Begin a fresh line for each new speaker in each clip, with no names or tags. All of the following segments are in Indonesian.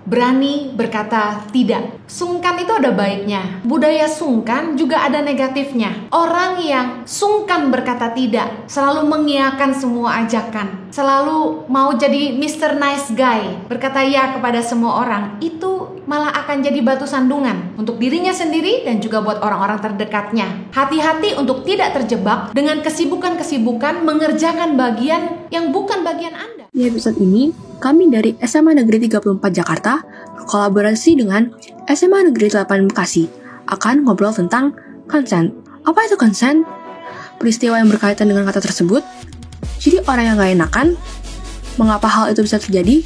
berani berkata tidak. Sungkan itu ada baiknya. Budaya sungkan juga ada negatifnya. Orang yang sungkan berkata tidak, selalu mengiyakan semua ajakan, selalu mau jadi Mr. Nice Guy, berkata ya kepada semua orang, itu malah akan jadi batu sandungan untuk dirinya sendiri dan juga buat orang-orang terdekatnya. Hati-hati untuk tidak terjebak dengan kesibukan-kesibukan mengerjakan bagian yang bukan bagian Anda.
Di episode ini, kami dari SMA Negeri 34 Jakarta berkolaborasi dengan SMA Negeri 8 Bekasi akan ngobrol tentang consent. Apa itu consent? Peristiwa yang berkaitan dengan kata tersebut, jadi orang yang gak enakan, mengapa hal itu bisa terjadi,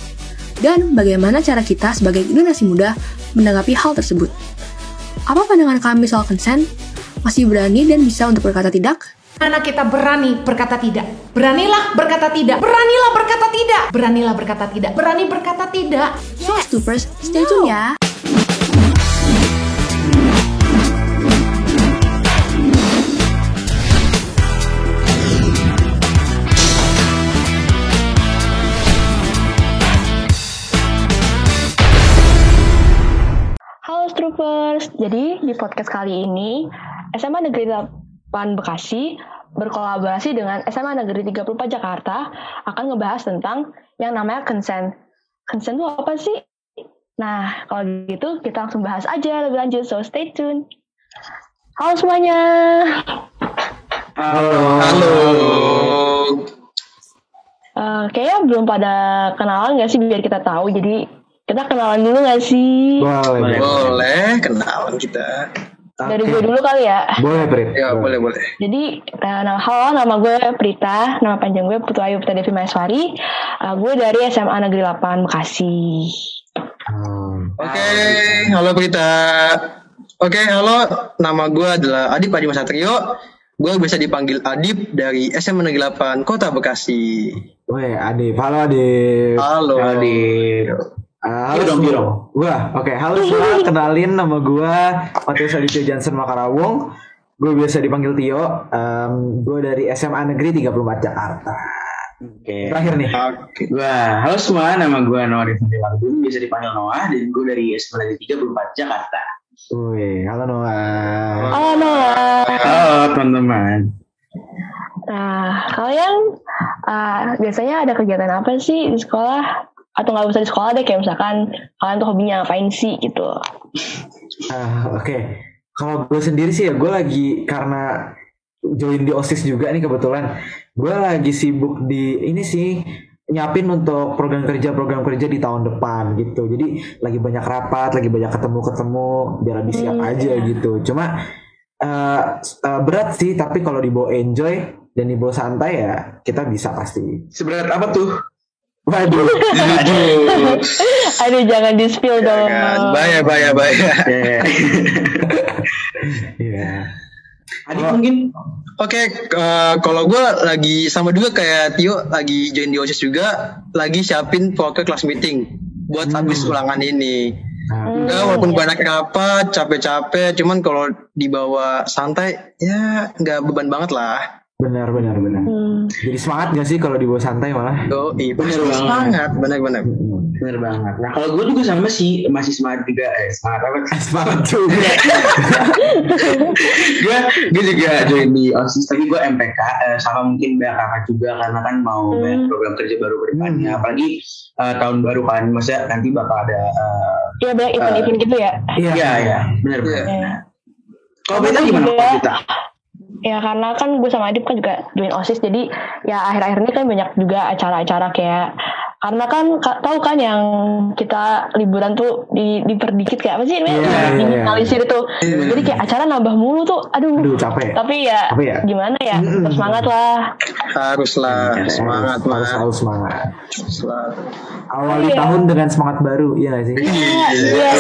dan bagaimana cara kita sebagai generasi muda menanggapi hal tersebut. Apa pandangan kami soal consent? Masih berani dan bisa untuk berkata tidak?
Karena kita berani berkata tidak. Beranilah berkata tidak. Beranilah berkata tidak. Beranilah berkata tidak. Berani berkata tidak.
So, Stoopers, stay tune ya. Halo Stoopers, jadi di podcast kali ini SMA Negeri 8 Bekasi berkolaborasi dengan SMA Negeri 34 Jakarta akan ngebahas tentang yang namanya consent. Consent itu apa sih? Nah, kalau gitu kita langsung bahas aja lebih lanjut, so stay tune. Halo semuanya.
Halo.
Kayaknya belum pada kenalan gak sih biar kita tahu, jadi kita kenalan dulu gak sih?
Boleh kenalan kita.
Dari gue dulu kali ya.
Boleh, Prit. Ya, boleh.
Jadi, halo, nama gue Prita, nama panjang gue Putu Ayu Prita Devi Maheswari. Gue dari SMA Negeri 8 Bekasi.
Oke, halo Prita. Oke, halo, nama gue adalah Adip Adi Masatrio. Gue bisa dipanggil Adip dari SMA Negeri 8 Kota Bekasi.
Weh, Adip. Halo Adip.
Halo Adip.
Halo semua. Halo semua. Kenalin, nama gue Matius Aditya Jansen Makarawung. Gue biasa dipanggil Tio. Gue dari SMA Negeri 34 Jakarta.
Oke.
Terakhir nih.
Oke. Halo semua, nama gue Noah Rizal. Biasa dipanggil Noah, dan gue dari SMA Negeri 34 Jakarta.
Wih, halo Noah.
Halo Noah.
Halo teman-teman.
Nah, kalian biasanya ada kegiatan apa sih di sekolah? Atau nggak usah di sekolah deh, kayak misalkan kalian tuh hobinya ngapain sih gitu.
Oke. Kalau gue sendiri sih ya, gue lagi karena join di OSIS juga nih kebetulan. Gue lagi sibuk di ini sih, nyiapin untuk program kerja di tahun depan gitu. Jadi lagi banyak rapat, lagi banyak ketemu biar lebih siap aja gitu. Cuma berat sih, tapi kalau dibawa enjoy dan dibawa santai ya kita bisa pasti.
Seberat apa tuh?
Waduh.
Aduh, jangan di-spill dong.
Bahaya.
Iya.
Adik mungkin.
Oke, kalau gue lagi sama juga kayak Tio, lagi join di OSIS juga, lagi siapin proker kelas meeting buat habis ulangan ini. Walaupun banyak rapat, capek-capek, cuman kalau dibawa santai, ya nggak beban banget lah.
Benar. Jadi semangat gak sih kalau dibawa santai malah?
Iya,
Bener banget.
Semangat, benar.
Bener banget. Nah, kalau gue juga sama sih, masih semangat juga.
Semangat juga.
gue juga join di OSIS, tapi gue MPK sama mungkin banyak kakak juga, karena kan mau banyak program kerja baru ke depannya. Apalagi tahun baru kan, maksudnya nanti bakal ada
Iya, banyak event-event gitu ya.
Iya, benar. Kalau beta gimana kita?
Ya karena kan gue sama Adip kan juga join OSIS, jadi ya akhir-akhir ini kan banyak juga acara-acara kayak, karena kan tahu kan yang kita liburan tuh diperdikit kayak apa sih diminimalisir tuh. Jadi kayak acara nambah mulu tuh, aduh
capek.
Tapi ya gimana ya, tetap semangat lah.
Haruslah semangat lah.
Harus semangat. Awali tahun dengan semangat baru, iya gak sih?
Iya.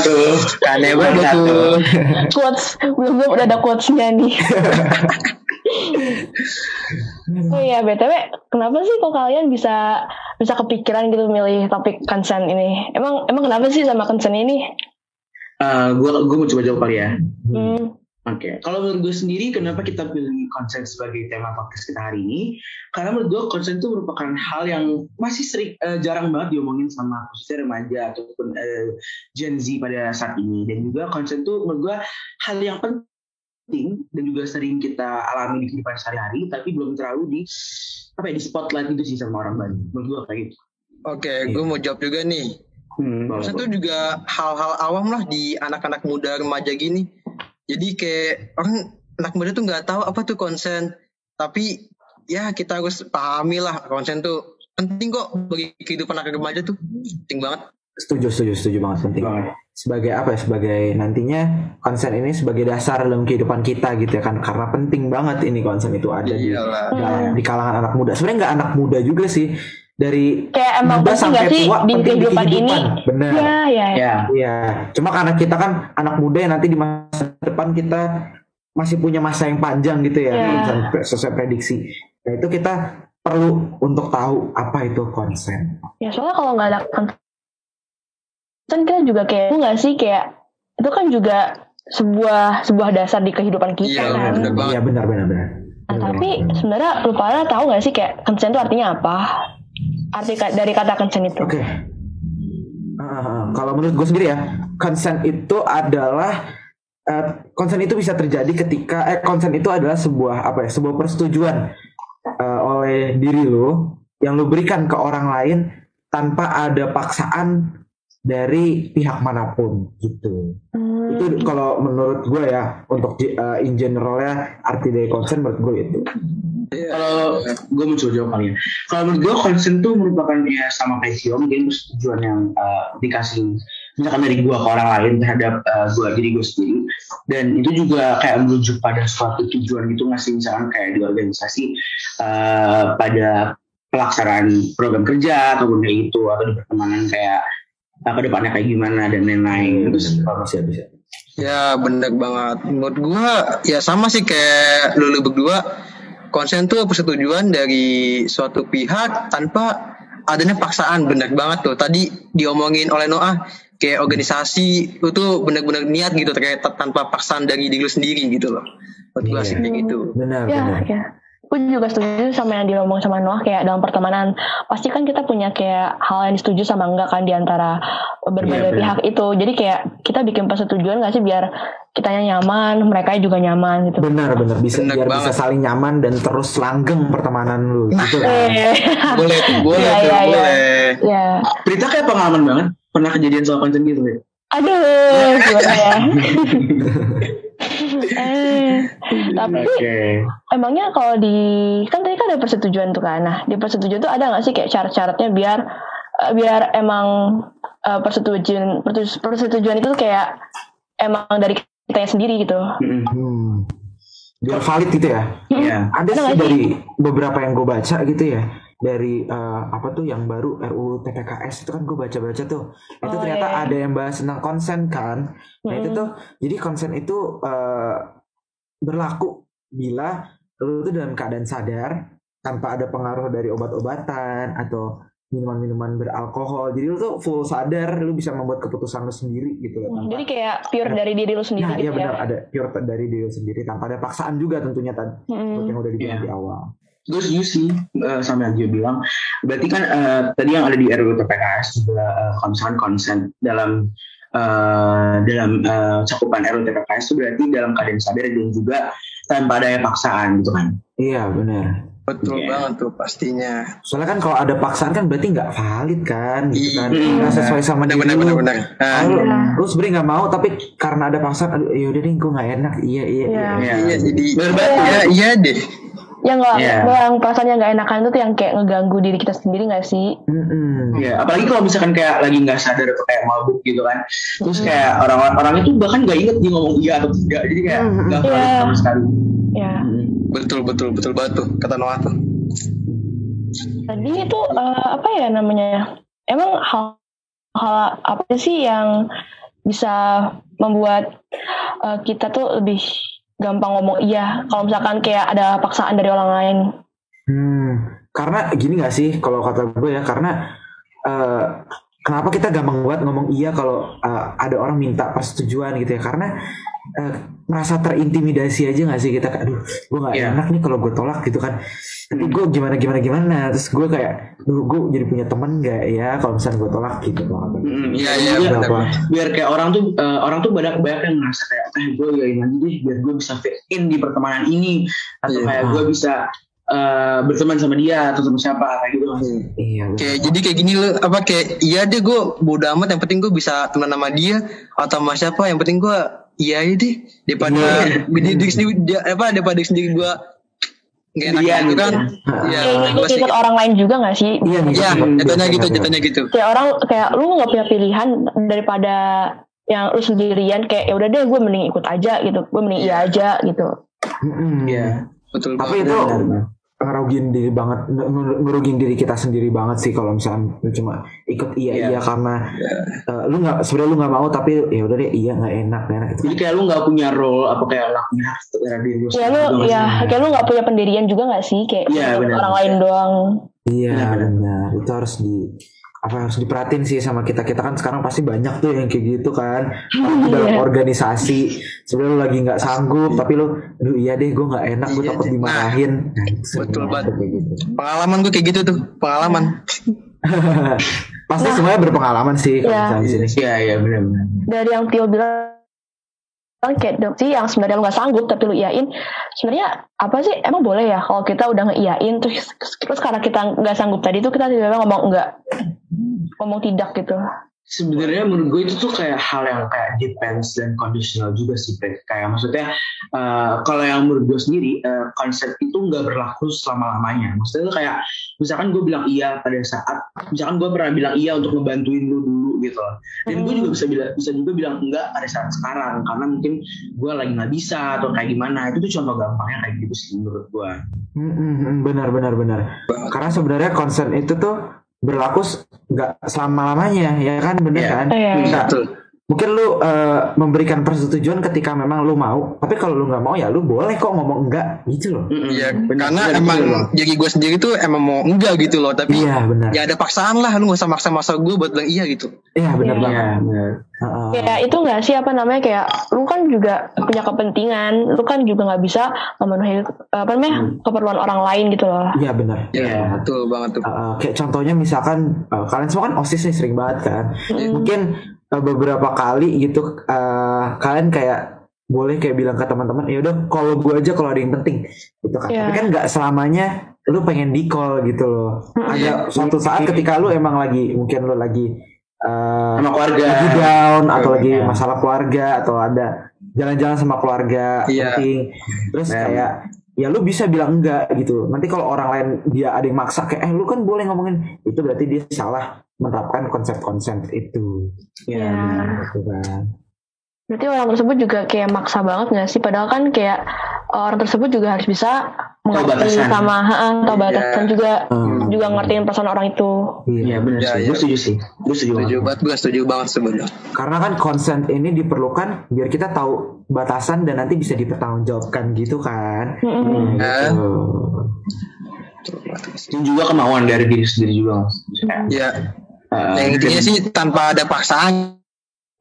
Tuh,
Aneh banget tuh.
Quotes belum udah ada quotesnya nih. Oh iya, BTW kenapa sih kok kalian bisa kepikiran gitu milih topik consent ini? Emang kenapa sih sama consent ini?
Gue mau coba jawab kali ya. Oke, kalau menurut gue sendiri kenapa kita pilih konsen sebagai tema podcast kita hari ini? Karena menurut gue konsen itu merupakan hal yang masih jarang banget diomongin sama khususnya remaja ataupun Gen Z pada saat ini. Dan juga konsen itu menurut gue hal yang penting dan juga sering kita alami di kehidupan sehari-hari, tapi belum terlalu di spotlight gitu sih sama orang banyak. Menurut gue kayak gitu.
Oke, gue mau jawab juga nih. Konsen itu juga hal-hal awam lah di anak-anak muda remaja gini. Jadi kayak orang anak muda tuh nggak tahu apa tuh konsen, tapi ya kita harus pahami lah konsen tuh penting kok bagi kehidupan anak remaja tuh penting banget.
Setuju banget, penting. Sebagai apa ya? Sebagai nantinya konsen ini sebagai dasar dalam kehidupan kita gitu ya kan, karena penting banget ini konsen itu ada di kalangan anak muda. Sebenarnya nggak anak muda juga sih, dari
kayak emang
muda sampai
sih
tua
di
penting
kehidupan ini.
Benar.
Ya.
Cuma karena kita kan anak muda yang nanti di masa depan kita masih punya masa yang panjang gitu ya, sesuai prediksi. Nah itu kita perlu untuk tahu apa itu konsen.
Ya soalnya kalau nggak ada konsen kita juga kayak itu nggak sih, kayak itu kan juga sebuah dasar di kehidupan kita kan.
Iya benar.
Nah, tapi sebenarnya lu pada tahu nggak sih kayak konsen itu artinya apa? Arti dari kata konsen itu.
Oke. Kalau menurut gue sendiri ya, konsen itu adalah konsen itu bisa terjadi ketika konsen itu adalah sebuah persetujuan oleh diri lo yang lo berikan ke orang lain tanpa ada paksaan dari pihak manapun gitu. Itu kalau menurut gue ya, untuk in generalnya arti dari konsen menurut gue itu.
Kalau gue mencoba jawab kali ya. Kalau menurut gue konsen itu merupakan ya sama kayak Sio, mungkin persetujuan yang dikasih misalkan dari gue ke orang lain terhadap diri gue sendiri, dan itu juga kayak merujuk pada suatu tujuan gitu, ngasih misalkan kayak di organisasi pada pelaksanaan program kerja ataupun kayak gitu, atau di pertemanan kayak ke depannya kayak gimana dan lain-lain. Terus
bisa.
Ya benar banget. Menurut gua ya sama sih kayak lu berdua. Konsen tuh persetujuan dari suatu pihak tanpa adanya paksaan. Benar banget tuh. Tadi diomongin oleh Noah, kayak organisasi itu benar-benar niat gitu, terkait tanpa paksaan dari diri lu sendiri gitu loh. Menurut gua sih kayak gitu.
Benar.
Aku juga setuju sama yang diomong sama Noah, kayak dalam pertemanan pasti kan kita punya kayak hal yang disetujui sama enggak kan di antara berbagai pihak itu. Jadi kayak kita bikin persetujuan nggak sih biar kitanya nyaman, mereka juga nyaman gitu.
Benar bisa biar bisa saling nyaman dan terus langgeng pertemanan lu gitu kan.
boleh.
Ya.
Berita kayak pengalaman banget, pernah kejadian soal konsen gitu ya.
Aduh, gimana ya? Tapi emangnya kalau kan tadi kan ada persetujuan tuh kan. Nah di persetujuan tuh ada nggak sih kayak syarat-syaratnya biar emang persetujuan itu kayak emang dari kita sendiri gitu.
Biar valid gitu ya. Ada sih dari beberapa yang gue baca gitu ya, dari yang baru RUU TPKS itu kan gue baca-baca tuh. Itu ternyata ada yang bahas tentang konsen kan. Nah itu tuh, jadi konsen itu berlaku bila lu tuh dalam keadaan sadar tanpa ada pengaruh dari obat-obatan atau minuman-minuman beralkohol. Jadi lu tuh full sadar, lu bisa membuat keputusan lu sendiri gitu loh.
Jadi kayak pure dari diri lu sendiri.
Nah, iya benar, ada pure dari diri lu sendiri tanpa ada paksaan juga tentunya tadi. Seperti yang udah dibilang di awal.
Gue setuju sih sama yang dia bilang. Berarti kan tadi yang ada di RUU TPKS juga misalkan konsen dalam cakupan RUU TPKS itu berarti dalam keadaan sadar dan juga tanpa ada paksaan gitu kan.
Iya benar.
Betul banget tuh pastinya.
Soalnya kan kalau ada paksaan kan berarti nggak valid kan, gitu kan? Nggak sesuai sama diri lu.
Benar.
Lu sebenarnya nggak mau tapi karena ada paksaan, aduh yaudah deh gue nggak enak. Iya.
Jadi iya deh.
Yang yang perasaan yang nggak enakan itu tuh yang kayak ngeganggu diri kita sendiri nggak sih?
Iya, apalagi kalau misalkan kayak lagi nggak sadar atau kayak mabuk gitu kan, terus kayak orang itu bahkan nggak inget dia ngomong iya atau tidak, jadi kayak nggak valid sama sekali.
Iya.
Betul banget tuh kata Noah tuh.
Tadi itu apa ya namanya? Emang hal apa sih yang bisa membuat kita tuh lebih gampang ngomong iya kalau misalkan kayak ada paksaan dari orang lain?
Karena gini nggak sih kalau kata gue ya, karena kenapa kita gampang banget ngomong iya kalau ada orang minta persetujuan gitu ya, karena merasa terintimidasi aja nggak sih kita, aduh gue nggak enak nih kalau gue tolak gitu kan, tapi gue gimana, terus gue kayak, gue jadi punya teman nggak ya kalau misalnya gue tolak gitu.
Iya
biar kayak orang tuh banyak yang ngerasa kayak gue yain aja deh biar gue bisa fit in di pertemanan ini, atau kayak gue bisa berteman sama dia atau sama siapa kayak gitu.
Iya.
Jadi kayak gini lo apa kayak iya deh gue bodo amat, yang penting gue bisa teman sama dia atau sama siapa, yang penting gue iya deh daripada diri sendiri gue nggak enak gitu kan.
Iya. Ikut orang lain juga nggak sih?
Iya. Jatuhnya gitu.
Kayak orang kayak lu nggak punya pilihan daripada yang lu sendirian, kayak ya udah deh gue mending ikut aja gitu, gue mending iya aja gitu.
Iya. Betul.
Tapi itu ngerugiin diri kita sendiri banget sih kalau misalnya cuma ikut iya karena lu nggak mau, tapi ya udah deh iya nggak enak gitu.
Jadi kayak lu nggak punya role apa kayak nggak punya diri lu.
Kayak lu nggak punya pendirian juga nggak sih, kayak orang lain doang.
Iya benar. Itu harus diperhatiin sih sama kita kan sekarang pasti banyak tuh yang kayak gitu kan. Dalam organisasi sebenarnya lu lagi nggak sanggup tapi lu aduh iya deh gue nggak enak, gue takut dimarahin.
Betul banget. Pengalaman gue kayak gitu tuh, pengalaman.
Pasti semuanya berpengalaman sih kalau di sini.
Iya benar.
Dari yang Tio bilang kayak sih yang sebenarnya lu nggak sanggup tapi lu iyain, sebenarnya apa sih, emang boleh ya kalau kita udah ngeiyain terus karena kita nggak sanggup tadi tuh kita tiba-tiba ngomong tidak gitu.
Sebenarnya menurut gue itu tuh kayak hal yang kayak depends dan conditional juga sih, kayak maksudnya kalau yang menurut gue sendiri konsep itu nggak berlaku selama-lamanya. Maksudnya tuh kayak misalkan gue bilang iya pada saat misalkan gue pernah bilang iya untuk ngebantuin lu dulu gitu, dan gue juga bisa juga bilang enggak pada saat sekarang karena mungkin gue lagi nggak bisa atau kayak gimana. Itu tuh contoh gampangnya kayak gitu sih menurut gue.
Benar. Karena sebenarnya konsep itu tuh berlaku nggak selama-lamanya ya kan, bener kan?
Betul.
Mungkin lu memberikan persetujuan ketika memang lu mau, tapi kalau lu nggak mau ya lu boleh kok ngomong enggak gitu loh.
Iya, karena emang jadi gue sendiri tuh emang mau enggak gitu loh, tapi ya ada paksaan lah, lu nggak usah maksa gue buat bilang iya gitu.
Iya benar banget.
Ya itu nggak sih apa namanya, kayak lu kan juga punya kepentingan, lu kan juga nggak bisa memenuhi keperluan orang lain gitu loh.
Iya benar.
Iya betul banget tuh.
Kayak contohnya misalkan kalian semua kan OSIS nih sering banget kan. Mungkin beberapa kali gitu kalian kayak boleh kayak bilang ke teman-teman ya udah call gue aja kalau ada yang penting gitu kan. Tapi kan nggak selamanya lu pengen di call gitu loh. Ada suatu saat ketika lu emang mungkin lu lagi
sama keluarga
lagi down atau lagi masalah keluarga atau ada jalan-jalan sama keluarga penting, terus kayak ya lu bisa bilang enggak gitu. Nanti kalau orang lain dia ada yang maksa kayak lu kan boleh ngomongin, itu berarti dia salah menerapkan konsep-konsep itu.
Iya.
Gitu kan.
Berarti orang tersebut juga kayak maksa banget nggak sih? Padahal kan kayak orang tersebut juga harus bisa mengerti sama tahu batasan juga ngertiin perasaan orang itu.
Iya benar sih. Gue setuju sih. Gue
setuju banget sebenarnya.
Karena kan consent ini diperlukan biar kita tahu batasan dan nanti bisa dipertanggungjawabkan gitu kan. Gitu.
Dan juga kemauan dari diri sendiri juga.
Iya. Yang intinya sih tanpa ada paksaan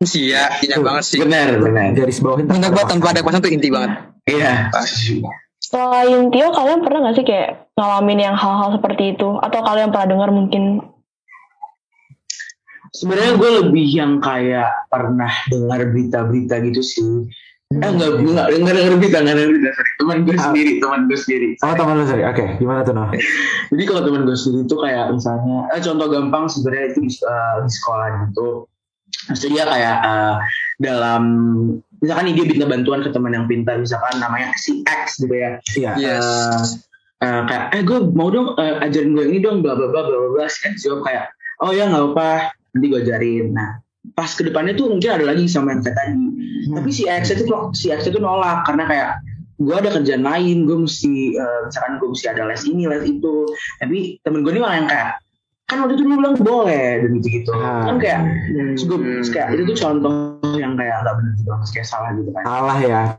sih ya, intinya banget sih.
Benar.
Garis bawahin
tanpa ada paksaan tuh inti banget.
Iya.
Selain Tio, kalian pernah nggak sih kayak ngalamin yang hal-hal seperti itu? Atau kalian pernah dengar mungkin?
Sebenarnya gue lebih yang kayak pernah dengar berita-berita gitu sih. Enggak dengar berita, sorry. Teman gue sendiri.
Oh, teman lu sendiri. Oke, gimana tuh, Noh?
Jadi kalau teman gue sendiri itu kayak misalnya contoh gampang sebenarnya itu di sekolah gitu. Maksudnya kayak dalam misalkan dia minta bantuan ke teman yang pintar, misalkan namanya si X gitu ya.
Iya.
Kayak gue mau dong ajarin gue ini dong bla bla bla bla bla. Si X jawab kayak oh ya nggak apa, nanti gue ajarin. Nah pas kedepannya tuh mungkin ada lagi sama yang kayak tadi. Tapi si X itu nolak karena kayak gue ada kerjaan lain, gue mesti misalkan gue mesti ada les ini les itu. Tapi temen gue ini malah yang kayak kan waktu itu dia bilang boleh dan gitu kan kayak kayak itu tuh contoh yang kayak nggak benar juga, kayak salah gitu kan.
Salah ya.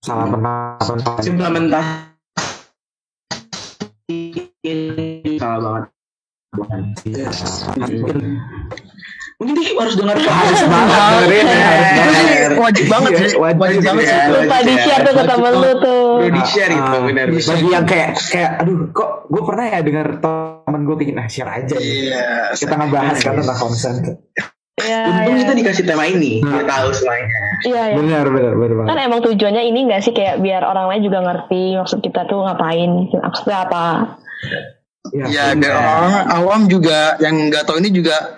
Salah
implementasi salah banget. Mungkin dia harus dengar
Harus banget dengerin ya, harus banget.
Wajib banget sih. Wajib banget sih.
Lupa di-share tuh ke temen lu tuh.
Perlu di-share itu benar.
Bagi yang kayak aduh kok gue pernah ya dengar temen gue bikin share aja gitu.
Iya.
Kita ngebahas kan tentang konsen.
Iya.
Untung kita dikasih tema ini, biar tahu semuanya.
Iya.
Benar banget.
Kan emang tujuannya ini nggak sih kayak biar orang lain juga ngerti maksud kita tuh ngapain, maksudnya apa.
Ya, biar orang awam juga yang nggak tahu ini juga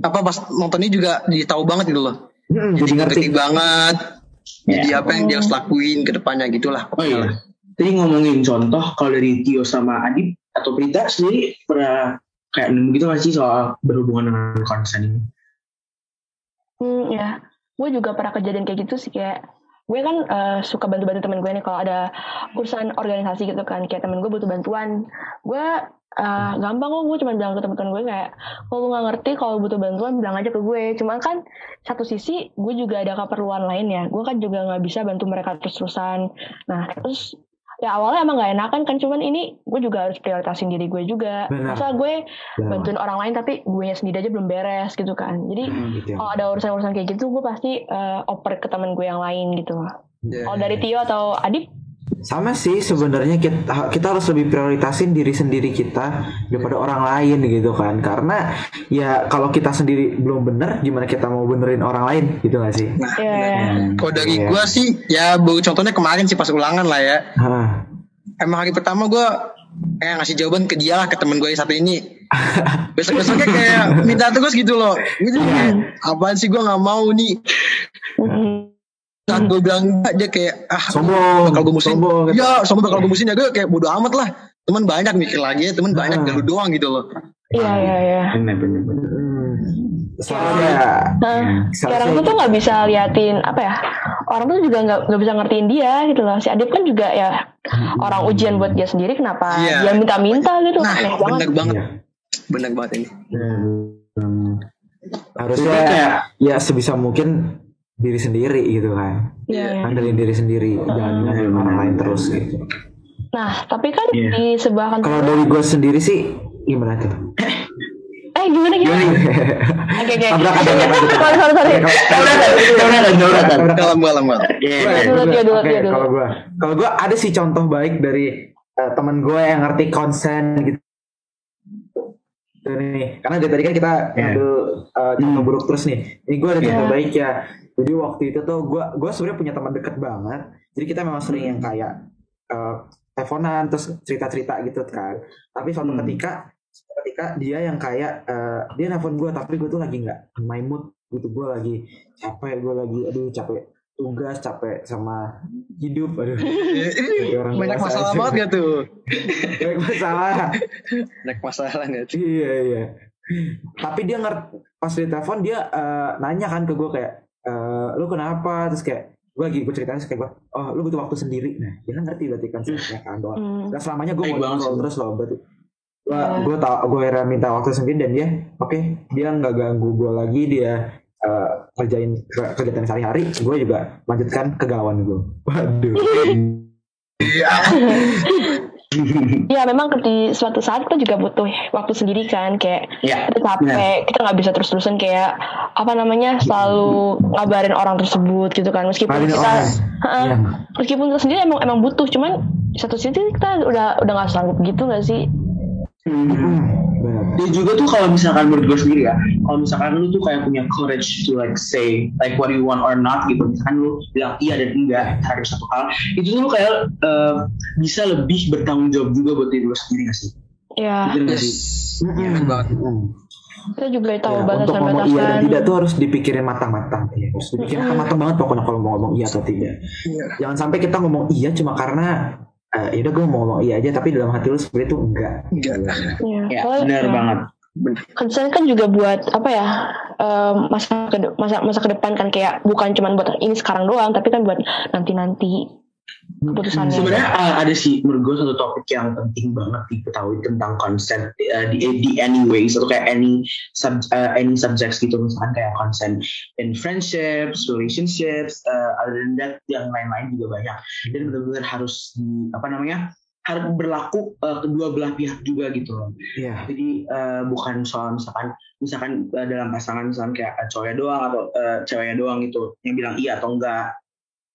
apa pas nonton ini juga jadi tahu banget gitu loh.
Jadi ngerti
banget. Jadi apa yang dia harus lakuin ke depannya gitulah.
Oh iya. Tadi ngomongin contoh kalau dari Tio sama Adib atau Prita sendiri pernah kayak nemu gitu nggak sih soal berhubungan dengan konsen ini?
Ya, gue juga pernah kejadian kayak gitu sih, kayak gue kan suka bantu-bantu temen gue nih kalau ada urusan organisasi gitu kan, kayak temen gue butuh bantuan, gue gampang kok, gue cuma bilang ke temen-temen gue kayak kalau lu nggak ngerti, kalau butuh bantuan bilang aja ke gue. Cuma kan satu sisi gue juga ada keperluan lain ya, gue kan juga nggak bisa bantu mereka terus-terusan. Nah terus ya awalnya emang gak enakan kan, cuman ini gue juga harus prioritasin diri gue juga. Masa gue bantuin orang lain tapi gue sendiri aja belum beres gitu kan. Jadi
gitu.
kalau ada urusan-urusan kayak gitu gue pasti oper ke temen gue yang lain gitu. Kalau dari Tio atau Adib?
Sama sih sebenarnya kita harus lebih prioritasin diri sendiri kita daripada orang lain gitu kan, karena ya kalau kita sendiri belum bener gimana kita mau benerin orang lain gitu gak sih?
Kalau dari gue sih ya baru contohnya kemarin sih pas ulangan lah ya. Emang hari pertama gue kayak ngasih jawaban ke dia lah, ke temen gue yang satu ini. Besok-besoknya kayak minta terus gitu loh. Gitu apaan sih, gue gak mau nih. Saat gue bilang dia kayak
sombong
bakal gue musuhin.
sombong
Ya sombong bakal gue musuhin ya, gue kayak bodo amat lah. Temen banyak mikir lagi, temen banyak gak lu doang gitu loh.
Iya.
Bener.
Sekarang tuh nggak bisa liatin apa ya, orang tuh juga nggak bisa ngertiin dia gitu loh. Si Adib kan juga ya orang ujian buat dia sendiri, kenapa dia minta-minta gitu.
Nah bener banget ini.
Harusnya kayak ya sebisa mungkin diri sendiri gitu kan. Andelin diri sendiri, jangan nyalahin orang lain terus gitu.
Nah tapi kan di sebuah kantor,
kalau dari gue sendiri sih gimana tuh?
Gimana? Oke. Sorry.
Kalau gue ada sih contoh baik dari teman gue yang ngerti konsen gitu. Nih, karena dari tadi kan kita ngambil contoh buruk terus nih. Ini gue ada contoh baik ya. Jadi waktu itu tuh gue sebenarnya punya teman dekat banget. Jadi kita memang sering yang kayak teleponan terus cerita-cerita gitu kan. Tapi suatu ketika dia yang kayak dia nelfon gue tapi gue tuh lagi nggak my mood gitu, gue lagi capek, capek tugas, capek sama hidup,
banyak masalah banget gak tuh?
Banyak masalah gak tuh? Iya. Tapi dia pas dia telepon dia nanya kan ke gue kayak lu kenapa, terus kayak gue ceritanya kayak gue, oh lu butuh waktu sendiri. Nah dia kan ngerti berarti kan sih ya kan doang. Dan selamanya gue mau ngobrol terus loh berarti. Gue minta waktu sendiri dan dia dia nggak ganggu gue lagi, dia kerjain kegiatan sehari-hari, gue juga lanjutkan kegalauan gue. Waduh.
Ya memang di suatu saat kita juga butuh waktu sendiri kan, kayak kita capek, kita nggak bisa terus-terusan kayak selalu ngabarin orang tersebut gitu kan, meskipun kita sendiri emang butuh, cuman di satu sisi kita udah nggak sanggup gitu nggak sih?
Dan juga tuh kalau misalkan menurut gue sendiri ya, kalau misalkan lu tuh kayak punya courage to like say like what you want or not gitu, misalkan lu bilang iya dan enggak terhadap satu hal, itu tuh lu kayak bisa lebih bertanggung jawab juga buat diri lu sendiri nggak sih? Iya.
Kita juga tahu batasan-batasan.
Untuk ngomong iya dan tidak tuh harus dipikirin matang-matang ya, harus dipikirin matang banget pokoknya kalau mau ngomong iya atau tidak. Jangan sampai kita ngomong iya cuma karena yaudah gue mau ngomong iya aja tapi dalam hati lu sebenarnya tuh enggak.
Ya, benar banget.
Concern kan juga buat apa ya, masa ke depan kan, kayak bukan cuma buat ini sekarang doang tapi kan buat nanti keputusannya.
Sebenarnya ada sih menurut gue satu topik yang penting banget diketahui tentang consent di any ways atau kayak any subjects gitu, misalkan kayak consent in friendships, relationships, other than that yang lain-lain juga banyak, dan benar-benar harus harus berlaku kedua belah pihak juga gitu loh.
Iya.
Jadi bukan soal misalkan dalam pasangan misalkan kayak cowoknya doang atau ceweknya doang gitu yang bilang iya atau enggak.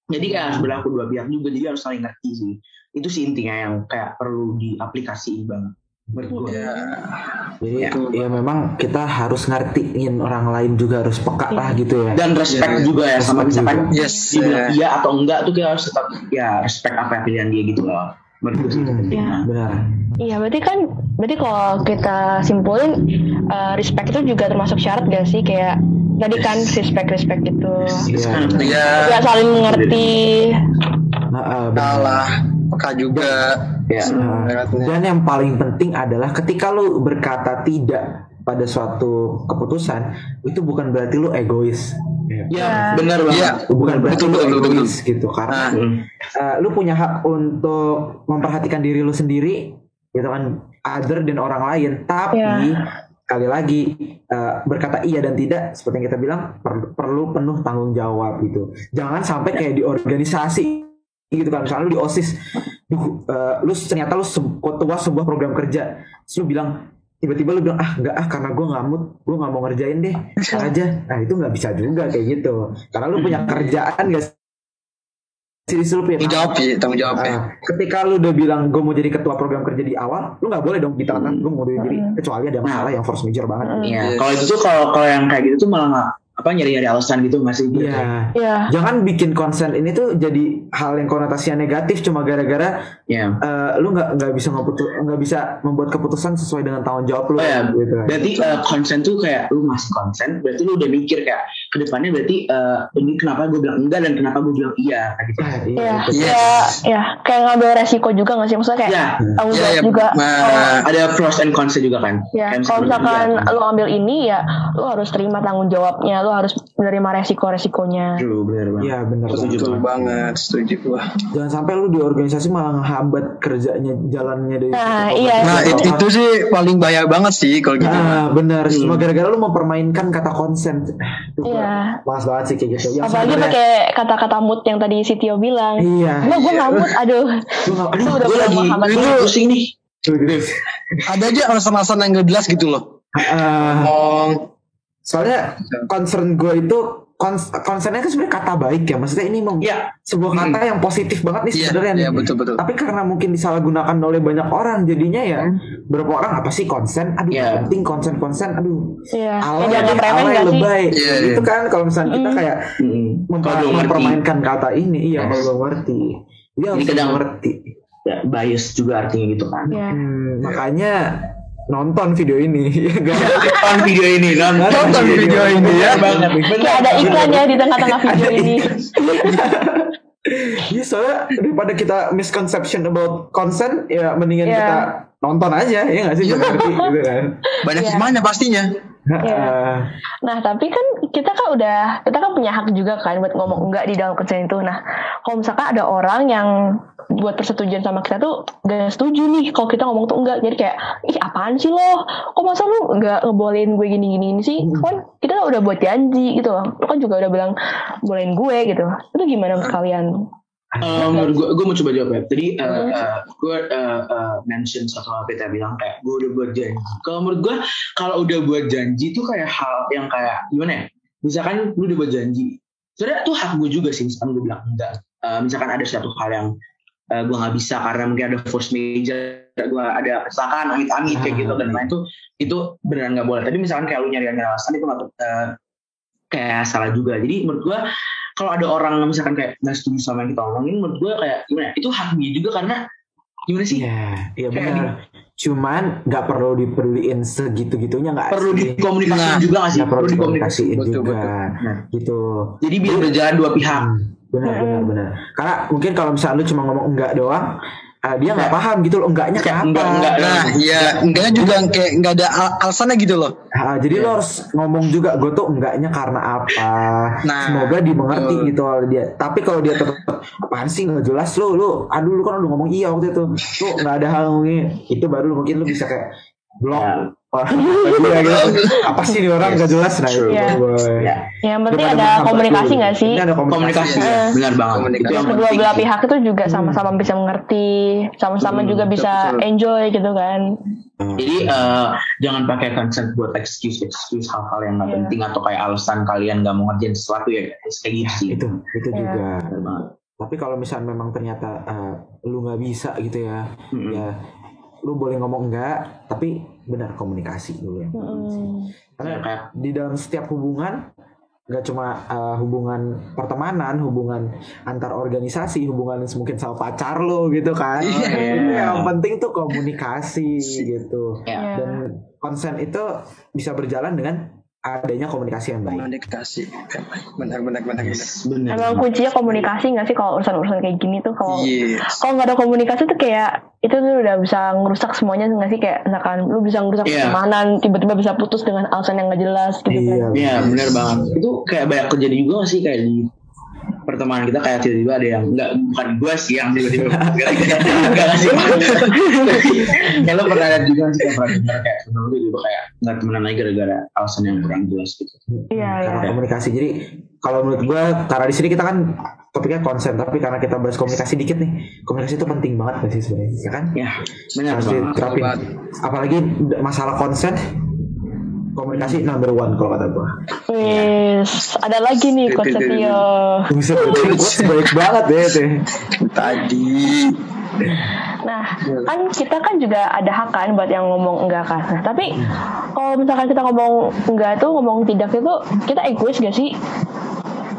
Jadi kayak harus berlaku dua pihak juga, jadi harus saling ngerti sih. Itu sih intinya yang kayak perlu diaplikasiin banget menurut gue.
Jadi ya memang kita harus ngertiin orang lain juga, harus peka lah gitu ya.
Dan respect juga ya sama misalkan
Yes.
dia bilang iya atau enggak tuh kita harus tetap ya respect apa pilihan dia gitu loh. Menurut gue sih itu penting.
Benar.
Iya, berarti kalau kita simpulin respect itu juga termasuk syarat gak sih, kayak tadi kan respect gitu.
Iya.
Ya saling mengerti.
Salah, peka juga.
Ya.
Dan yang paling penting adalah ketika lu berkata tidak pada suatu keputusan, itu bukan berarti lu egois.
Ya, benar banget.
Iya.
Bukan berarti
Betul,
lu
betul, betul,
egois gitu, karena lu punya hak untuk memperhatikan diri lu sendiri, gitu kan, other dan orang lain. Tapi sekali lagi berkata iya dan tidak seperti yang kita bilang perlu penuh tanggung jawab gitu. Jangan sampai kayak di organisasi gitu kan, misalnya lu di OSIS, lu ternyata lu ketua sebuah program kerja, terus lu bilang tiba-tiba lu bilang enggak karena gue nggak mood, gue nggak mau ngerjain deh aja. Nah itu nggak bisa juga kayak gitu, karena lu punya kerjaan gak sih, lu punya
Tanggung jawab ya.
Ketika lu udah bilang gue mau jadi ketua program kerja di awal, lu nggak boleh dong di tengah gue mau diri, kecuali ada masalah yang force major banget.
Iya. Kalau itu tuh kalau yang kayak gitu tuh malah nggak nyari alasan gitu masih gitu.
Iya. Jangan bikin konsen ini tuh jadi hal yang konotasinya negatif cuma gara-gara lu nggak bisa membuat keputusan sesuai dengan tanggung jawab lu. Gitu.
Berarti konsen tuh kayak lu masih konsen, berarti lu udah mikir kayak kedepannya berarti ini kenapa gue bilang enggak dan kenapa gue bilang iya gitu.
Iya, kayak ngambil resiko juga nggak sih, maksudnya kayak tanggung jawab juga.
Ada pros and cons juga kan.
Ya, kalau misalkan lu ambil ini ya, lu harus terima tanggung jawabnya. Lu harus menerima resiko-resikonya.
Benar banget.
Iya benar.
Setuju banget. Setuju gua.
Jangan sampai lu di organisasi malah ngehambat kerjanya jalannya dari.
Iya.
Itu sih paling bahaya banget sih kalau gitu.
Benar. Cuma gara-gara lu mempermainkan kata konsen.
Iya.
Malas banget sih kayak gitu. Yang
apalagi pakai kata-kata mood yang tadi Sitio bilang.
Iya.
Gue nggak mood. Aduh.
Gue lagi pusing nih.
Ada aja alasan-alasan yang gak jelas gitu loh.
Soalnya concern gue itu concernnya kan sebenarnya kata baik ya, maksudnya ini sebuah kata yang positif banget nih sebenarnya.
Iya betul.
Tapi karena mungkin disalahgunakan oleh banyak orang, jadinya ya beberapa orang apa sih konsen, penting konsen, aduh, alay lebay, itu kan kalau misalnya kita kayak mempermainkan kata ini, kalau gue ngerti, dia harus ngerti.
Bias juga artinya gitu kan.
Makanya nonton video ini
nonton video ini ya banget.
Kayak ada iklan ya di tengah-tengah video ini.
Iya, soalnya daripada kita misconception about consent, ya mendingan kita nonton aja, ya nggak sih, ngerti gitu kan.
Banyak gimana pastinya.
Nah tapi kan kita kan punya hak juga kan buat ngomong enggak di dalam konsen itu. Nah kalau misalkan ada orang yang buat persetujuan sama kita tuh gak setuju nih kalau kita ngomong tuh enggak, jadi kayak apaan sih lo, kok masa lu nggak ngebolehin gue gini sih, kan kita udah buat janji gitu loh, lo kan juga udah bilang bolehin gue gitu. Itu gimana menurut kalian?
Menurut gue mau coba jawab ya. Tadi gue mention satu hal Peter bilang kayak gue udah buat janji. Kalau menurut gue kalau udah buat janji tuh kayak hal yang kayak gimana ya, misalkan lu udah buat janji, sebenarnya tuh hak gue juga sih misalkan gue bilang enggak. Misalkan ada suatu hal yang gue nggak bisa karena mungkin ada force major, gue ada kecelakaan amit-amit kayak gitu dan lain itu beneran nggak boleh. Tapi misalkan kayak lu nyari alasan itu nggak kayak salah juga. Jadi menurut gue kalau ada orang misalkan kayak nggak setuju sama yang kita omongin, menurut gue kayak gimana, itu hak dia juga karena gimana sih? Iya
benar. Cuman nggak perlu dipeduliin segitu-gitunya, nggak
perlu dikomunikasiin juga nggak sih?
Perlu dikomunikasiin juga. Gitu.
Jadi biar berjalan dua pihak.
Benar. Karena mungkin kalau misalnya lu cuma ngomong enggak doang, dia nggak paham gitu loh, enggaknya kenapa?
Enggaknya juga kayak nggak ada alasannya gitu loh.
Jadi lo harus ngomong juga, gue tuh enggaknya karena apa. Semoga dimengerti gitu oleh dia. Tapi kalau dia tetap apaan sih nggak jelas lu kan udah ngomong iya waktu itu, lu nggak ada hal ngomongin, itu baru mungkin lu bisa kayak blok Wah, gila gitu. Apa sih ini orang gak jelas nah itu.
Iya.
Ya.
Yang penting ada komunikasi nggak sih?
Ini ada
Komunikasi
Iya.
ya, benar banget.
Komunikasi.
Itu yang
Kedua
penting
belah
sih.
pihak itu juga sama-sama bisa mengerti, sama-sama juga bisa
betul.
enjoy gitu kan.
Jadi jangan pakai consent buat excuse hal-hal yang nggak
Iya.
penting atau kayak alasan kalian nggak mau ngerjain sesuatu ya kayak gitu sih.
Itu
Iya.
juga.
Benar banget.
Tapi kalau misalnya memang ternyata lu nggak bisa gitu ya,
Mm-mm.
ya lu boleh ngomong enggak, tapi benar komunikasi dulu yang penting. Karena
Ya, kayak
di dalam setiap hubungan nggak cuma hubungan pertemanan, hubungan antar organisasi, hubungan mungkin sama pacar lo gitu kan. Itu yang penting tuh komunikasi gitu.
ya.
Dan konsen itu bisa berjalan dengan adanya komunikasi yang baik.
Komunikasi. Benar.
Benar.
Emang kuncinya komunikasi nggak sih kalau urusan-urusan kayak gini tuh kalau
Yes.
kalau nggak ada komunikasi tuh kayak itu tuh udah bisa ngerusak semuanya nggak sih, kayak misalkan lu bisa ngerusak
Iya.
pertemanan tiba-tiba bisa putus dengan alasan yang nggak jelas gitu kan.
Iya benar banget. Itu kayak banyak terjadi juga nggak sih kayak di pertemanan kita kayak tiba-tiba ada yang bukan gue sih yang tiba-tiba nggak ngasih ya lo pernah lihat juga sih kayak pernah dengar kayak sebenarnya tiba-tiba kayak nggak temenan lagi gara-gara alasan yang kurang jelas gitu.
Iya,
Karena
iya.
komunikasi. Jadi kalau menurut gue, karena di sini kita kan topiknya konsen, tapi karena kita bahas komunikasi dikit nih, komunikasi itu penting banget gak sih sebenarnya, ya kan?
Ya benar
Harus
banget.
diterapin. Apalagi masalah konsen, komunikasi number one kalau kata gue.
Wis, ada lagi nih Coach Setio.
Bisa baik banget deh teh.
Tadi.
Nah, kan kita kan juga ada hak kan buat yang ngomong enggak kan. Nah, tapi kalau misalkan kita ngomong enggak tuh, ngomong tidak itu, kita egois gak sih?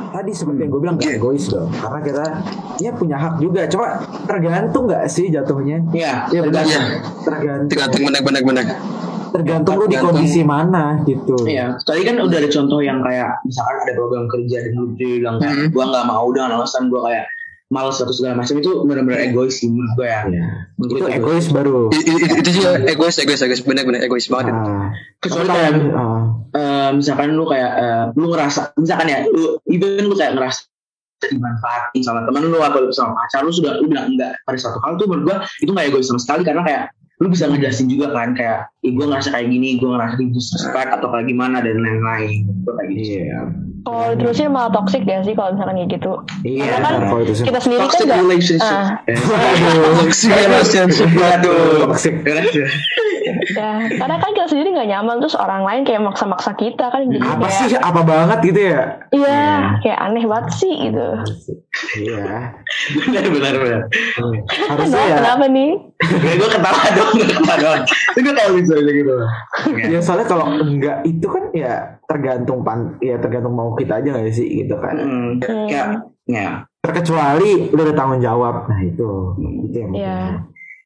Tadi seperti yang gue bilang gak egois dong, karena kita ya punya hak juga. Cuma tergantung gak sih jatuhnya?
Iya,
Ya benar.
Iya.
Tergantung.
Benar.
Tergantung lu di kondisi mana gitu.
Iya, tadi kan udah ada contoh yang kayak misalkan ada program kerja dan lu bilang kayak gua nggak mau dengan alasan gua kayak malas atau segala macam, itu benar-benar egois sih menurut gua ya. Menurut
Itu
gua
egois baru.
Itu sih egois. Benar egois banget.
Nah,
Kecuali
tapi
kayak
kalau-
misalkan lu kayak lu ngerasa misalkan ya lu kayak ngerasa dimanfaatin sama teman lu atau sama pacar lu, sudah lu bilang enggak pada suatu hal tuh, menurut gua itu nggak egois sama sekali, karena kayak lu bisa ngejelasin juga kan kayak gue ngerasa kayak gini, gue ngerasa disrespect atau kayak gimana dan lain-lain. Gue kayak gitu.
Iya.
Kalau diterusin malah toxic gak sih kalau misalkan kayak gitu?
Iya.
Karena kan
Kalau itu sih.
kita sendiri kan
Toxic
gak,
relationship.
Toxic.
ya, karena kan kita sendiri gak nyaman, terus orang lain kayak maksa-maksa kita kan jadi
Apa
kayak,
sih? Apa banget gitu ya?
iya, kayak aneh banget sih gitu.
Iya.
Benar.
Harusnya ya.
Kenapa nih?
Gue ketawa dong. Itu gue kayak bisa gitu.
Ya soalnya kalau enggak itu kan ya tergantung tergantung mau kita aja nggak sih gitu kan.
Kayak ya.
Terkecuali lu ada tanggung jawab. Nah itu yang penting.
Ya,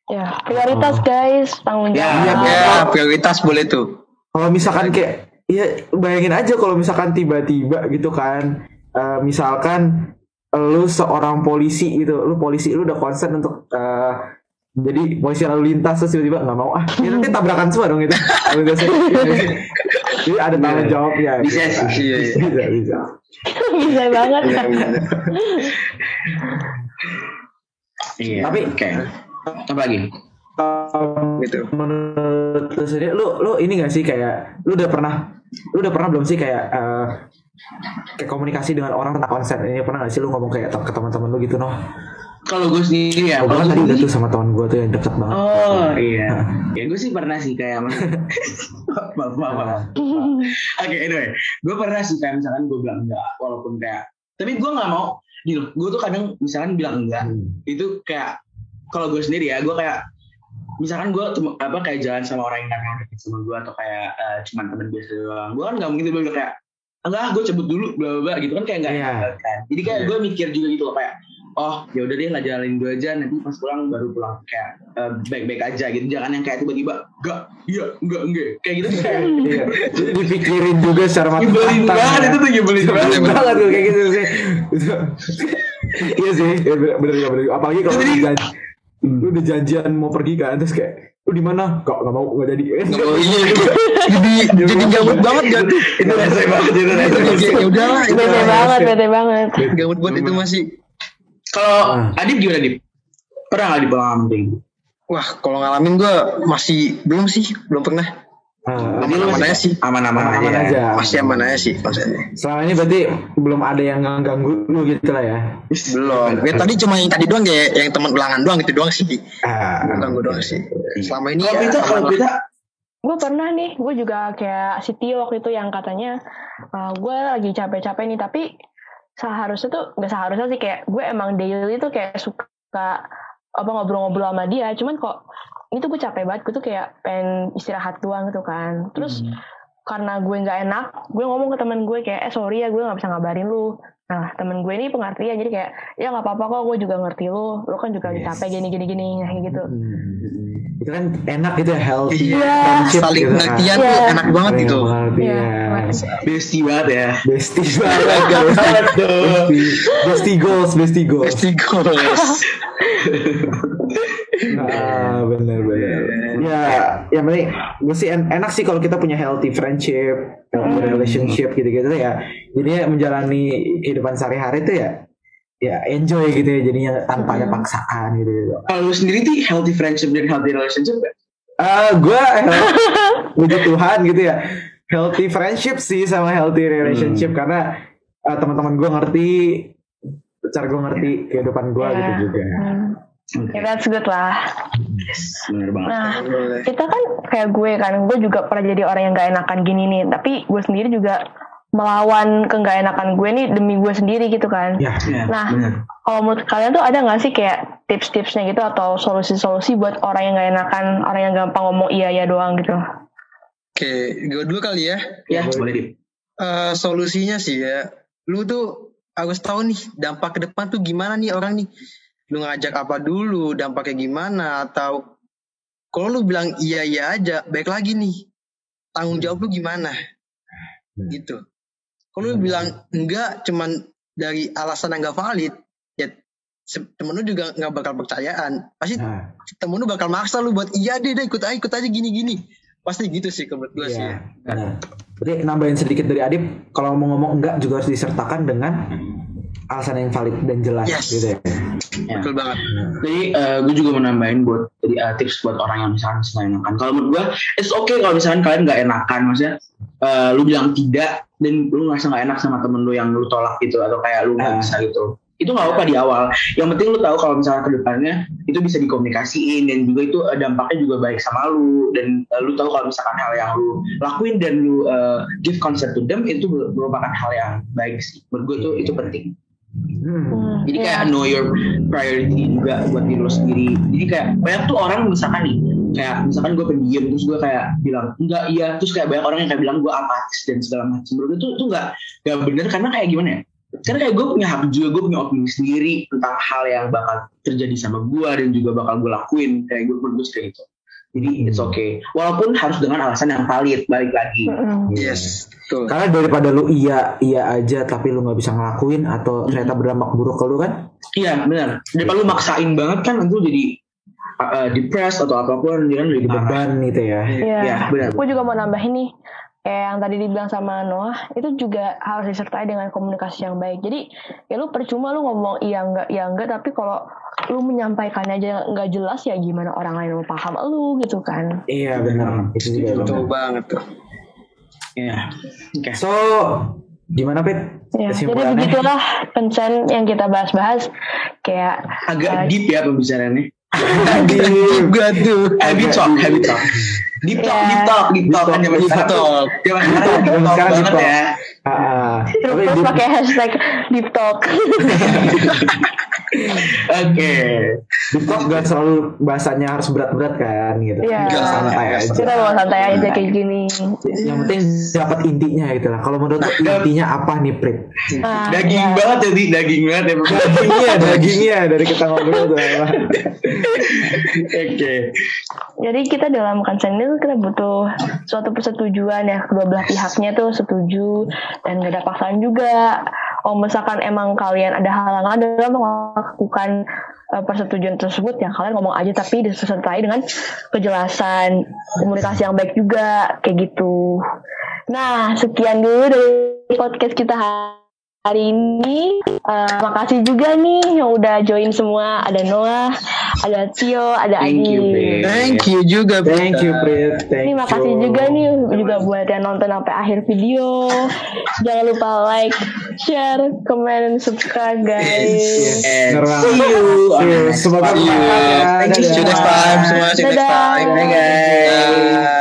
ya prioritas guys, tanggung jawab.
Ya, prioritas boleh tuh.
Kalau misalkan kayak ya bayangin aja kalau misalkan tiba-tiba gitu kan, misalkan lu seorang polisi gitu, lu udah konsen untuk jadi polisi lalu lintas, terus tiba-tiba nggak mau ya nanti tabrakan semua dong itu. Jadi ada tanggung jawabnya.
Bisa sih.
Bisa.
Bisa banget kan.
Iya.
Tapi
kayak apa lagi?
Gitu.
Menurut lu sendiri, lu ini gak sih kayak lu udah pernah belum sih kayak kayak komunikasi dengan orang tentang konsen ini, pernah gak sih lu ngomong kayak ke teman-teman lu gitu noh?
Kalau gue sendiri ya,
Gue
kalau
tadi udah
gue
tuh sama teman gue tuh yang deket banget.
oh iya, ya gue sih pernah sih kayak maaf. Oke, anyway, gue pernah sih kayak misalkan gue bilang enggak, walaupun kayak, tapi gue nggak mau, gitu. Gue tuh kadang misalkan bilang enggak, itu kayak kalau gue sendiri ya, gue kayak misalkan gue kayak jalan sama orang yang nggak deket sama gue atau kayak cuma teman biasa doang, gue kan nggak mungkin tiba-tiba kayak enggak, gue cabut dulu, bla bla gitu kan, kayak nggak kan. Jadi kayak gue mikir juga gitu loh, kayak oh ya udah deh lah, jalanin dulu aja, nanti pas pulang baru pulang kayak baik-baik aja gitu, jangan yang kayak tiba-tiba enggak kayak gitu kayak
Iya. Jadi dipikirin juga secara matang.
nyebelin banget, itu tuh nyebelin banget.
banget tuh kayak gitu sih. Iya sih, ya bener. Apalagi kalau lu udah janjian mau pergi kan, terus kayak lu di mana? Kok nggak mau, nggak jadi.
Jadi gabut banget kan.
Itu rese banget, itu rese.
Ya udahlah, itu
Bete banget.
gabut buat itu masih.
Kalau Adip gimana, Adip? Pernah nggak di pengalaman kayak gitu?
Wah, kalau ngalamin gue masih belum pernah. Aman-aman aja sih.
Aman-aman
aja.
Masih aman aja sih konsepnya.
Selama ini berarti belum ada yang ganggu lu gitu lah ya.
Belum. Ya, tadi cuma yang tadi doang kayak yang teman ulangan doang itu doang sih. Ganggu doang sih. Selama ini
kalau kita
gue pernah nih, gue juga kayak si Tio waktu itu yang katanya gue lagi capek-capek nih, tapi seharusnya tuh nggak seharusnya sih, kayak gue emang daily tuh kayak suka ngobrol-ngobrol sama dia, cuman kok ini tuh gue capek banget, gue tuh kayak pengen istirahat doang gitu kan. Terus karena gue nggak enak, gue ngomong ke temen gue kayak sorry ya gue nggak bisa ngabarin lu. Nah temen gue ini pengertian, jadi kayak ya nggak apa-apa kok, gue juga ngerti lu kan juga lagi capek gini kayak gitu.
Itu kan enak gitu ya, healthy
friendship saling
gitu
pengertian tuh enak banget gitu.
Bestie banget ya.
Bestie banget tuh. Bestie goals. Bener. Ya, yang penting gue sih enak sih kalau kita punya healthy friendship, healthy relationship gitu-gitu ya. Jadinya menjalani kehidupan sehari-hari tuh ya enjoy gitu ya, jadinya tanpa ada paksaan gitu.
Kalau lu sendiri tuh healthy friendship dan healthy relationship gak?
Gue puji Tuhan gitu ya, healthy friendship sih sama healthy relationship karena teman-teman gue ngerti cara gue ngerti kehidupan gue gitu juga.
Ya that's good lah.
Yes, bener banget.
Nah, kita kan kayak gue juga pernah jadi orang yang gak enakan gini nih, tapi gue sendiri juga melawan kegak enakan gue nih demi gue sendiri gitu kan. Nah, kalau menurut kalian tuh ada gak sih kayak tips-tipsnya gitu atau solusi-solusi buat orang yang gak enakan, orang yang gampang ngomong iya doang gitu?
Oke, gue dulu kali ya.
Ya, boleh Dip.
Solusinya sih ya, lu tuh harus tahu nih dampak ke depan tuh gimana nih orang nih. Lu ngajak apa dulu, dampaknya gimana, atau kalau lu bilang iya aja, baik lagi nih, tanggung jawab lu gimana gitu. Kalau lu bilang enggak cuman dari alasan yang gak valid, ya temen lu juga gak bakal percayaan. Pasti temen lu bakal maksa lu buat iya deh ikut aja gini-gini. Pasti gitu sih menurut gue sih.
Berarti nambahin sedikit dari Adip, kalau mau ngomong enggak juga harus disertakan dengan alasan yang valid dan jelas gitu ya.
Betul banget.
Jadi gue juga mau nambahin buat tips buat orang yang misalkan nggak enakan. Kalau menurut gue, it's okay kalau misalkan kalian nggak enakan, maksudnya lu bilang tidak dan lu ngerasa nggak enak sama temen lu yang lu tolak gitu, atau kayak lu nggak bisa gitu. Itu nggak apa-apa di awal. Yang penting lu tahu kalau misalnya kedepannya itu bisa dikomunikasiin, dan juga itu dampaknya juga baik sama lu, dan lu tahu kalau misalkan hal yang lu lakuin dan lu give consent to them itu merupakan hal yang baik sih. Menurut gue tuh itu penting. Jadi kayak know your priority juga buat diri lo sendiri. Jadi kayak banyak tuh orang misalkan nih, kayak misalkan gue pendiam terus gue kayak bilang enggak iya, terus kayak banyak orang yang kayak bilang gue apatis dan segala macam. Menurut gue tuh nggak benar, karena kayak gimana ya? Karena kayak gue punya hak juga, gue punya opini sendiri tentang hal yang bakal terjadi sama gue dan juga bakal gue lakuin. Kayak gue menurut kayak gitu. Jadi it's okay, walaupun harus dengan alasan yang valid, balik lagi.
Yes, betul.
Karena daripada lu iya aja tapi lu nggak bisa ngelakuin atau ternyata berdampak buruk ke lu kan?
Iya benar. Daripada lu maksain banget kan, nanti lu jadi depressed atau apapun, jangan jadi
beban gitu ya.
Iya,
benar.
Gue juga mau nambahin nih, kayak yang tadi dibilang sama Noah, itu juga harus disertai dengan komunikasi yang baik. Jadi ya lu percuma lu ngomong iya enggak, tapi kalau lu menyampaikannya aja nggak jelas, ya gimana orang lain mau paham lu gitu kan?
Iya benar, itu juga
betul banget tuh.
Iya. Oke.
So gimana Pit?
Ya, jadi begitulah pencen yang kita bahas-bahas, kayak
agak deep ya pembicaraannya.
Deep gak tuh?
Heavy talk. Deep talk kan zaman sekarang. Deep talk banget ya.
Terus pakai hashtag deep talk.
Oke.
Deep talk gak selalu bahasanya harus berat-berat kan gitu.
Iya.
Santai aja.
Kita mau santai aja kayak gini.
Yang penting dapat intinya gitu lah. Kalau menurut intinya apa nih Prit?
Daging banget jadi daging banget ya.
Dagingnya dari kita ngobrol tuh.
Oke.
Jadi kita dalam consent itu kita butuh suatu persetujuan ya, kedua belah pihaknya tuh setuju dan gak ada paksaan juga. Kalau misalkan emang kalian ada halangan dalam melakukan persetujuan tersebut, ya kalian ngomong aja tapi disertai dengan kejelasan, komunikasi yang baik juga kayak gitu. Nah, sekian dulu dari podcast kita hari ini. Makasih juga nih yang udah join semua. Ada Noah, ada Tio, ada
Thank
Adi.
you, Prit.
Thank you juga,
Thank you, Prit.
Ini makasih juga nih juga buat yang nonton sampai akhir video. Jangan lupa like, share, comment, subscribe guys.
And
Ngerang.
see you on the next
Semoga
podcast.
bermanfaat ya.
Thank you. See you next time. Semua see you next
Dadah.
time.
Dadah,
guys.
Dadah.